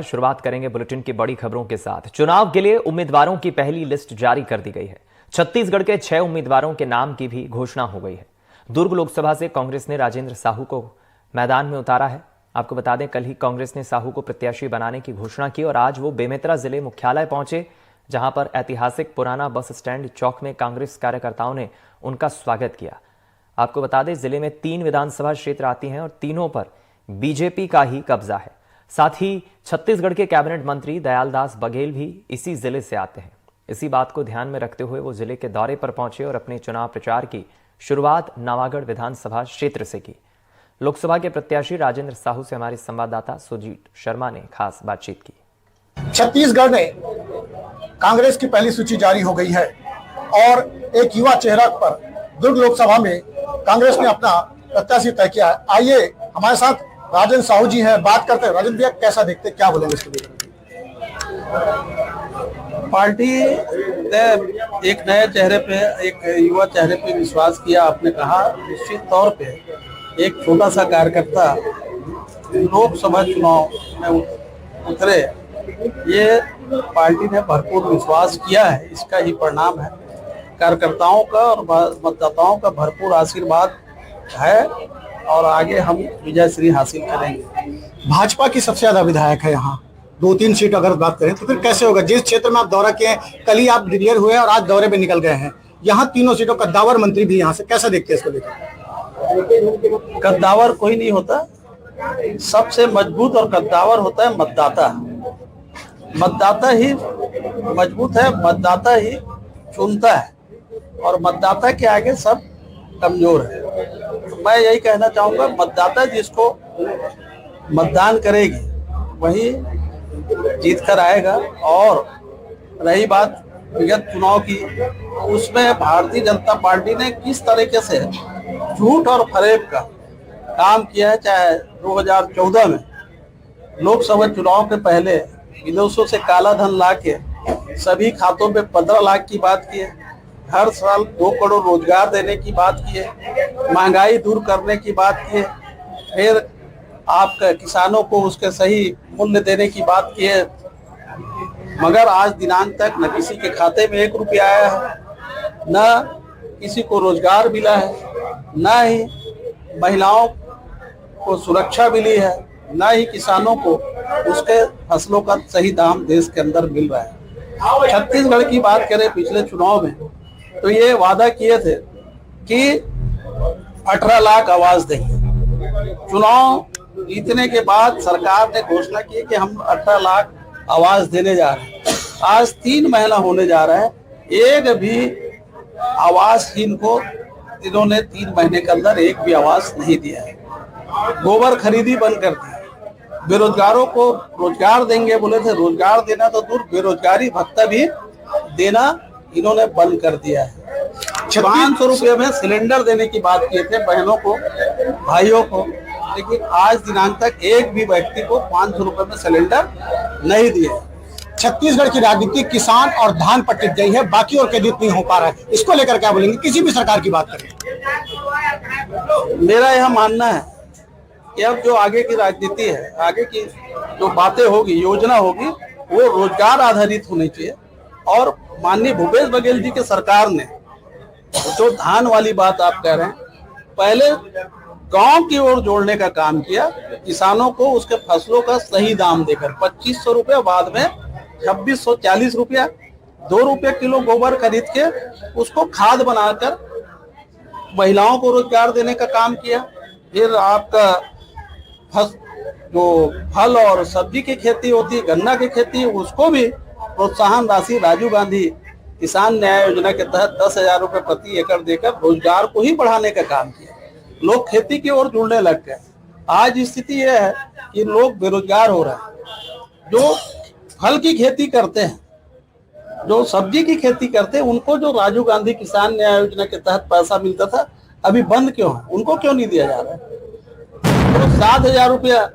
शुरुआत करेंगे बुलेटिन की बड़ी खबरों के साथ। चुनाव के लिए उम्मीदवारों की पहली लिस्ट जारी कर दी गई है। छत्तीसगढ़ के 6 उम्मीदवारों के नाम की भी घोषणा हो गई है। दुर्ग लोकसभा से कांग्रेस ने राजेंद्र साहू को मैदान में उतारा है। आपको बता दें, कल ही कांग्रेस ने साहू को प्रत्याशी बनाने की घोषणा की और आज वो बेमेतरा जिले मुख्यालय पहुंचे, जहां पर ऐतिहासिक पुराना बस स्टैंड चौक में कांग्रेस कार्यकर्ताओं ने उनका स्वागत किया। आपको बता दें, जिले में 3 विधानसभा क्षेत्र आती हैं और तीनों पर बीजेपी का ही कब्जा है। साथ ही छत्तीसगढ़ के कैबिनेट मंत्री दयालदास बघेल भी इसी जिले से आते हैं। इसी बात को ध्यान में रखते हुए वो जिले के दौरे पर पहुंचे और अपने चुनाव प्रचार की शुरुआत नवागढ़ विधानसभा क्षेत्र से की। लोकसभा के प्रत्याशी राजेंद्र साहू से हमारे संवाददाता सुजीत शर्मा ने खास बातचीत की। छत्तीसगढ़ में कांग्रेस की पहली सूची जारी हो गई है और एक युवा चेहरा पर दुर्ग लोकसभा में कांग्रेस ने अपना प्रत्याशी तय किया है। आइए हमारे साथ राजेंद्र साहू जी हैं, बात करते हैं। राजेंद्र भैया, कैसा देखते, क्या बोलेंगे इसके लिए? पार्टी ने एक नए चेहरे पे, एक युवा चेहरे पे विश्वास किया। आपने कहा, निश्चित तौर पे एक छोटा सा कार्यकर्ता लोकसभा चुनाव में उतरे, ये पार्टी ने भरपूर विश्वास किया है। इसका ही परिणाम है। कार्यकर्ताओं का और मतदाताओं का भरपूर आशीर्वाद है और आगे हम विजय श्री हासिल करेंगे। भाजपा की सबसे ज्यादा विधायक है यहाँ, 2-3 सीट अगर बात करें तो फिर कैसे होगा? जिस क्षेत्र में आप दौरा किए हैं, कल ही आप डिक्लेयर हुए और आज दौरे पे निकल गए हैं, यहाँ तीनों सीटों कद्दावर मंत्री भी यहाँ से, कैसा देखते हैं इसको लेकर? कद्दावर कोई नहीं होता, सबसे मजबूत और कद्दावर होता है मतदाता। मतदाता ही मजबूत है, मतदाता ही चुनता है और मतदाता के आगे सब कमजोर है। तो मैं यही कहना चाहूंगा, मतदाता जिसको मतदान करेगी वही जीत कर आएगा। और रही बात विगत चुनाव की, उसमें भारतीय जनता पार्टी ने किस तरीके से झूठ और फरेब का काम किया है। चाहे 2014 में लोकसभा चुनाव के पहले विदेशों से काला धन ला के सभी खातों पे 15 लाख की बात की है, हर साल 2 करोड़ रोजगार देने की बात की है, महंगाई दूर करने की बात की है, फिर आपका किसानों को उसके सही मूल्य देने की बात की है। मगर आज दिनांक तक न किसी के खाते में 1 रुपया आया है, न किसी को रोजगार मिला है, न ही महिलाओं को सुरक्षा मिली है, न ही किसानों को उसके फसलों का सही दाम देश के अंदर मिल रहा है। छत्तीसगढ़ की बात करें, पिछले चुनाव में तो ये वादा किए थे कि 18 लाख आवास देंगे। चुनाव जीतने के बाद सरकार ने घोषणा की कि हम 18 लाख आवास देने जा रहे हैं। आज 3 महीना होने जा रहा है, एक भी आवासहीन को इन्होंने 3 महीने के अंदर एक भी आवास नहीं दिया है। गोबर खरीदी बंद कर दी। बेरोजगारों को रोजगार देंगे बोले थे, रोजगार देना तो दूर, बेरोजगारी भत्ता भी देना इन्होंने बंद कर दिया है। 500 रुपये में सिलेंडर देने की बात किए थे बहनों को, भाइयों को, लेकिन आज दिनांक तक एक भी व्यक्ति को 500 रुपये में सिलेंडर नहीं दिए। छत्तीसगढ़ की राजनीति किसान और धान पर टिक गई है, बाकी और कहीं नहीं हो पा रहा है। इसको लेकर क्या बोलेंगे, किसी भी सरकार की बात करें? मेरा यह मानना है कि अब जो आगे की राजनीति है, आगे की जो बातें होगी, योजना होगी, वो रोजगार आधारित होनी चाहिए। और माननीय भूपेश बघेल जी के सरकार ने जो धान वाली बात आप कह रहे हैं, पहले गांव की ओर जोड़ने का काम किया, किसानों को उसके फसलों का सही दाम देकर 2500 रुपया, बाद में 2640 रुपया, 2 रुपये किलो गोबर खरीद के उसको खाद बनाकर महिलाओं को रोजगार देने का काम किया। फिर आपका जो फल और सब्जी की खेती होती है, गन्ना की खेती, उसको भी प्रोत्साहन राशि राजीव गांधी किसान न्याय योजना के तहत 10,000 रुपये प्रति एकड़ देकर रोजगार को ही बढ़ाने का काम किया। लोग खेती की ओर जुड़ने लग गए। आज स्थिति यह है कि लोग बेरोजगार हो रहे हैं। जो फल की खेती करते हैं, जो सब्जी की खेती करते हैं, उनको जो राजीव गांधी किसान न्याय योजना के तहत पैसा मिलता था, अभी बंद क्यों है? उनको क्यों नहीं दिया जा रहा है? तो 7,000 रुपया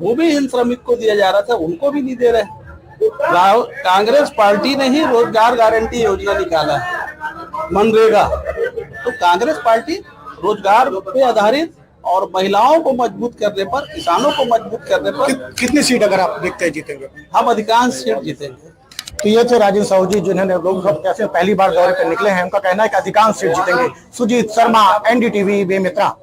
भूमिहीन श्रमिक को दिया जा रहा था, उनको भी नहीं दे रहे। कांग्रेस पार्टी ने ही रोजगार गारंटी योजना निकाला है, मनरेगा। तो कांग्रेस पार्टी रोजगार पे आधारित और महिलाओं को मजबूत करने पर, किसानों को मजबूत करने पर कितनी सीट अगर आप देखते हैं जीतेंगे? हम अधिकांश सीट जीतेंगे। तो ये थे राजेंद्र साहू जी, जिन्होंने लोकसभा से पहली बार दौरे पर निकले हैं। उनका कहना है कि अधिकांश सीट जीतेंगे। सुजीत शर्मा, एनडीटीवी, बेमित्रा।